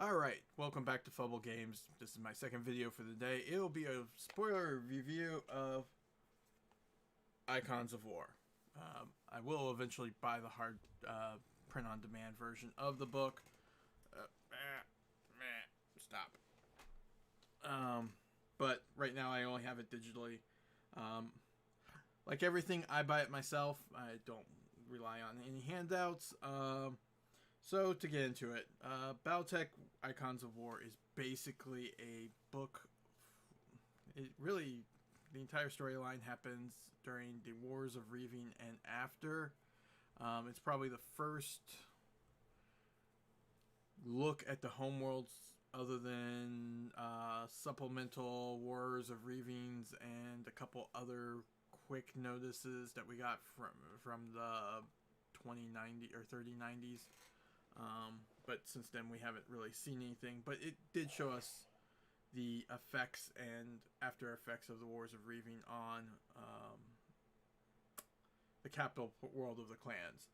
Alright, welcome back to Fubble Games. This is my second video for the day. It'll be a spoiler review of Icons of War. I will eventually buy the hard print-on-demand version of the book. Stop. But right now I only have it digitally. Like everything, I buy it myself. I don't rely on any handouts. So, to get into it, Battletech Icons of War is basically a book. The entire storyline happens during the Wars of Reaving and after. It's probably the first look at the homeworlds other than supplemental Wars of Reavings and a couple other quick notices that we got from the 2090 or 3090s. But since then we haven't really seen anything, but it did show us the effects and after effects of the Wars of Reaving on the capital world of the clans.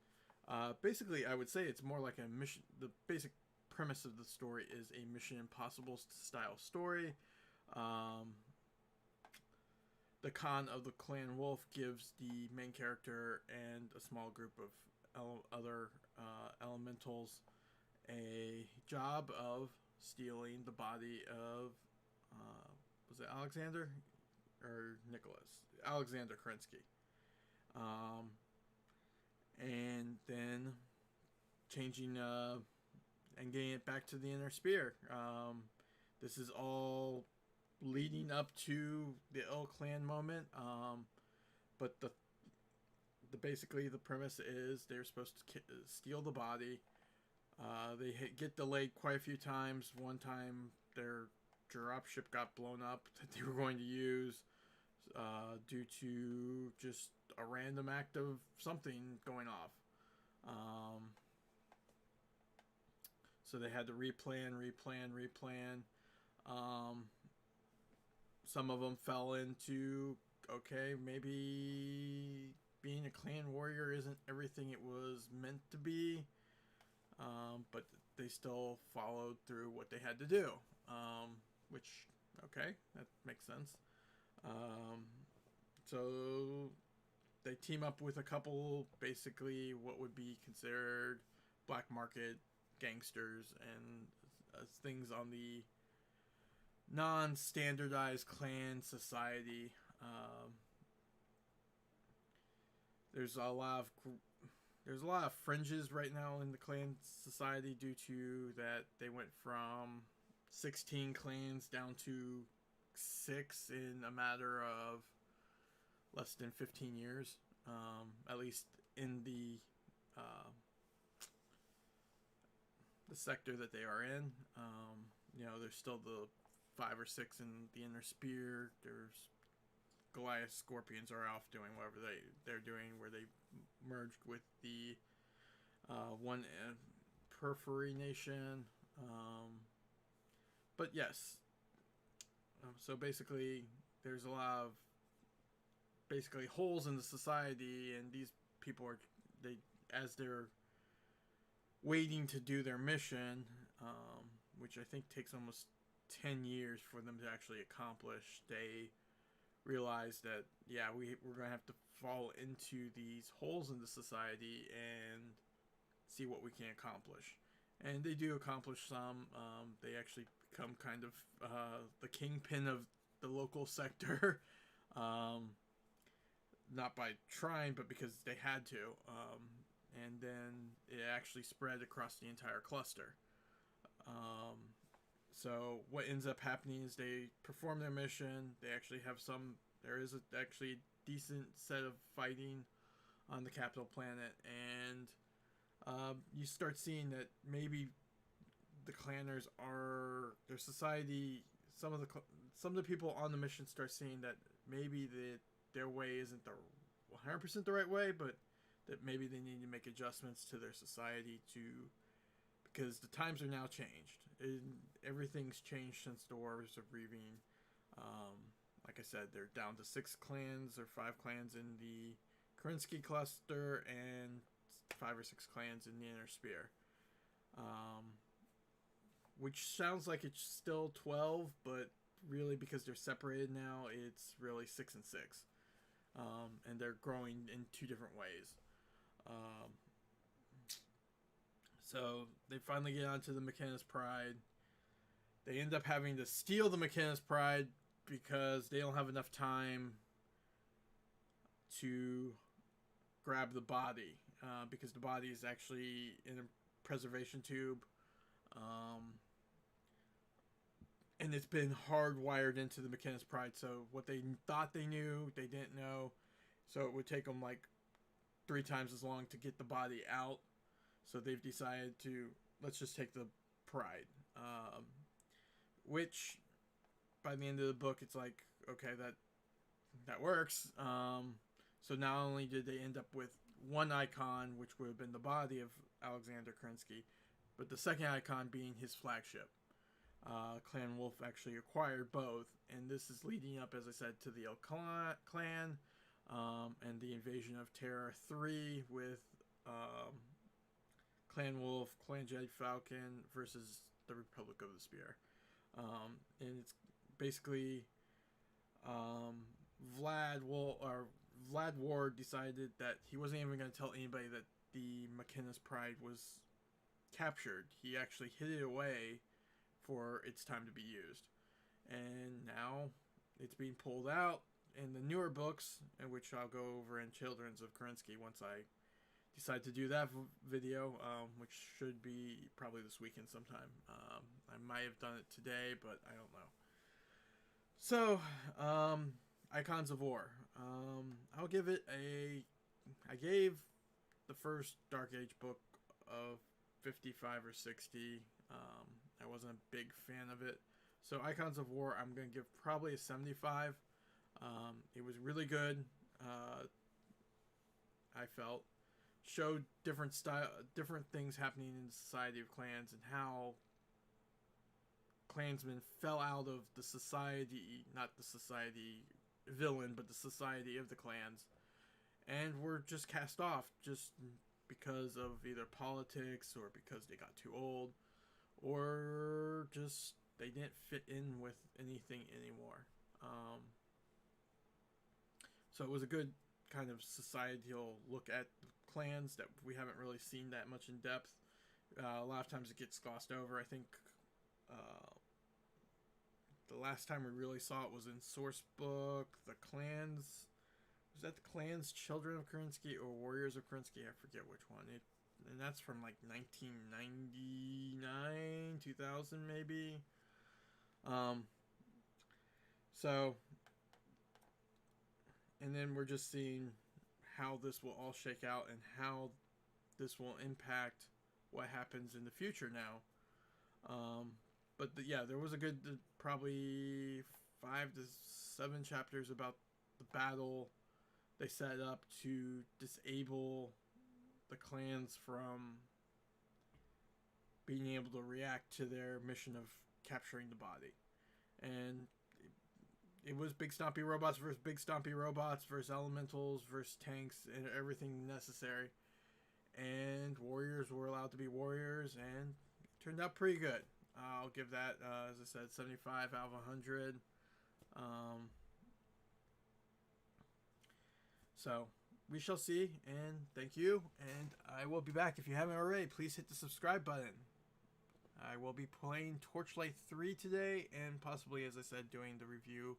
Basically, I would say it's more like a mission. The basic premise of the story is a Mission Impossible style story. The Khan of the Clan Wolf gives the main character and a small group of other elementals a job of stealing the body of was it Alexander or Nicholas? Alexander Kerensky. And then changing and getting it back to the Inner Sphere. This is all leading up to the El Clan moment. But basically the premise is they're supposed to steal the body. They get delayed quite a few times. One time their dropship got blown up that they were going to use due to just a random act of something going off. So they had to replan. Some of them fell into, okay, maybe being a clan warrior isn't everything it was meant to be. But they still followed through what they had to do. Which, okay, that makes sense. So they team up with a couple, basically what would be considered black market gangsters and things on the non-standardized clan society. There's a lot of fringes right now in the clan society due to that they went from 16 clans down to 6 in a matter of less than 15 years. At least in the sector that they are in. There's still the 5 or 6 in the Inner Sphere. There's Goliath Scorpions are off doing whatever they're doing, where they merged with the one Periphery Nation. But yes, so basically there's a lot of holes in the society, and these people as they're waiting to do their mission, which I think takes almost 10 years for them to actually accomplish. They realize that, yeah, we're going to have to fall into these holes in the society and see what we can accomplish. And they do accomplish some. They actually become kind of the kingpin of the local sector. Not by trying, but because they had to. And then it actually spread across the entire cluster. So what ends up happening is they perform their mission. They actually have there is actually a decent set of fighting on the capital planet, and you start seeing that maybe the clanners their society. Some of the people on the mission start seeing that maybe their way isn't the 100% the right way, but that maybe they need to make adjustments to their society because the times are now changed. Everything's changed since the Wars of Reaving. Like I said, they're down to 6 clans or 5 clans in the Kerensky cluster and 5 or 6 clans in the Inner Sphere. which sounds like it's still 12, but really because they're separated now, it's really 6 and 6. And they're growing in two different ways. Um, so they finally get onto the McKenna's Pride. They end up having to steal the McKenna's Pride because they don't have enough time to grab the body. Because the body is actually in a preservation tube. And it's been hardwired into the McKenna's Pride. So what they thought they knew, they didn't know. So it would take them like 3 times as long to get the body out. So they've decided to, let's just take the Pride. Which, by the end of the book, it's like, okay, that works. So not only did they end up with one icon, which would have been the body of Alexander Kerensky, but the second icon being his flagship. Clan Wolf actually acquired both, and this is leading up, as I said, to the El Clan, and the Invasion of Terra 3 with Clan Wolf, Clan Jedi Falcon versus the Republic of the Spear. And it's basically Vlad Ward decided that he wasn't even going to tell anybody that the McKenna's Pride was captured. He actually hid it away for its time to be used. And now it's being pulled out in the newer books, in which I'll go over in Children's of Kerensky once I decide to do that video, which should be probably this weekend sometime. I might have done it today, but I don't know. So, Icons of War. I'll give it I gave the first Dark Age book of 55 or 60. I wasn't a big fan of it. So Icons of War, I'm going to give probably a 75. It was really good. I felt showed different things happening in the Society of Clans and how clansmen fell out of the society, not the society villain, but the society of the clans, and were just cast off just because of either politics or because they got too old, or just they didn't fit in with anything anymore. So it was a good kind of societal look at the clans that we haven't really seen that much in depth. A lot of times it gets glossed over. I think the last time we really saw it was in Source Book, the clans. Was that the clans Children of Kerensky or Warriors of Kerensky? I forget which one. And that's from like 1999, 2000 maybe. So, and then we're just seeing how this will all shake out and how this will impact what happens in the future now. But yeah, there was a good probably 5 to 7 chapters about the battle they set up to disable the clans from being able to react to their mission of capturing the body. And it was big stompy robots versus big stompy robots versus elementals versus tanks and everything necessary. And warriors were allowed to be warriors, and it turned out pretty good. I'll give that, as I said, 75 out of 100. So we shall see, and thank you, and I will be back. If you haven't already, please hit the subscribe button. I will be playing Torchlight 3 today, and possibly, as I said, doing the review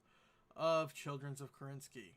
of Children's of Kerensky.